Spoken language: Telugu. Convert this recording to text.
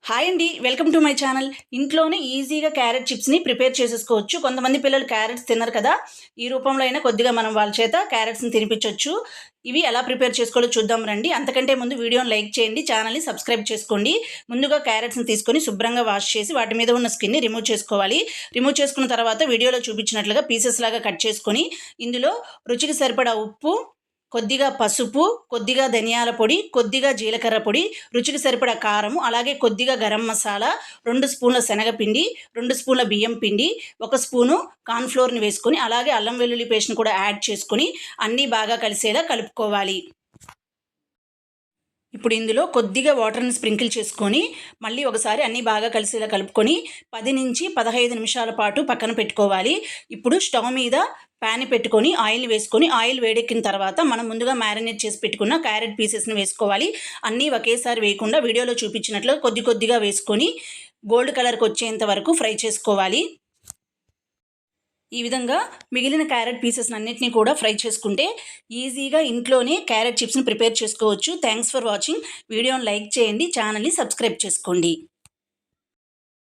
హాయ్ అండి, వెల్కమ్ టు మై ఛానల్. ఇంట్లోనే ఈజీగా క్యారెట్ చిప్స్ని ప్రిపేర్ చేసేసుకోవచ్చు. కొంతమంది పిల్లలు క్యారెట్స్ తినరు కదా, ఈ రూపంలో అయినా కొద్దిగా మనం వాళ్ళ చేత క్యారెట్స్ని తినిపించవచ్చు. ఇవి ఎలా ప్రిపేర్ చేసుకోవాలో చూద్దాం రండి. అంతకంటే ముందు వీడియోని లైక్ చేయండి, ఛానల్ని సబ్స్క్రైబ్ చేసుకోండి. ముందుగా క్యారెట్స్ని తీసుకొని శుభ్రంగా వాష్ చేసి వాటి మీద ఉన్న స్కిన్ని రిమూవ్ చేసుకోవాలి. రిమూవ్ చేసుకున్న తర్వాత వీడియోలో చూపించినట్లుగా పీసెస్ లాగా కట్ చేసుకొని ఇందులో రుచికి సరిపడా ఉప్పు, కొద్దిగా పసుపు, కొద్దిగా ధనియాల పొడి, కొద్దిగా జీలకర్ర పొడి, రుచికి సరిపడా కారం, అలాగే కొద్దిగా గరం మసాలా, 2 స్పూన్ల శనగపిండి, 2 స్పూన్ల బియ్యం పిండి, 1 స్పూను కార్న్‌ఫ్లోర్‌ని వేసుకొని అలాగే అల్లం వెల్లుల్లి పేస్ట్‌ని కూడా యాడ్ చేసుకొని అన్నీ బాగా కలిసేలా కలుపుకోవాలి. ఇప్పుడు ఇందులో కొద్దిగా వాటర్‌ని స్ప్రింకిల్ చేసుకొని మళ్ళీ ఒకసారి అన్నీ బాగా కలిసేలా కలుపుకొని 10 నుంచి 15 నిమిషాల పాటు పక్కన పెట్టుకోవాలి. ఇప్పుడు స్టవ్ మీద ప్యాన్ పెట్టుకొని ఆయిల్ వేసుకొని ఆయిల్ వేడెక్కిన తర్వాత మనం ముందుగా మ్యారినేట్ చేసి పెట్టుకున్న క్యారెట్ పీసెస్ని వేసుకోవాలి. అన్నీ ఒకేసారి వేయకుండా వీడియోలో చూపించినట్లు కొద్ది కొద్దిగా వేసుకొని గోల్డ్ కలర్కి వచ్చేంత వరకు ఫ్రై చేసుకోవాలి. ఈ విధంగా మిగిలిన క్యారెట్ పీసెస్ అన్నిటిని కూడా ఫ్రై చేసుకుంటే ఈజీగా ఇంట్లోనే క్యారెట్ చిప్స్ని ప్రిపేర్ చేసుకోవచ్చు. Thanks for watching. వీడియోని లైక్ చేయండి, ఛానల్ని సబ్స్క్రైబ్ చేసుకోండి.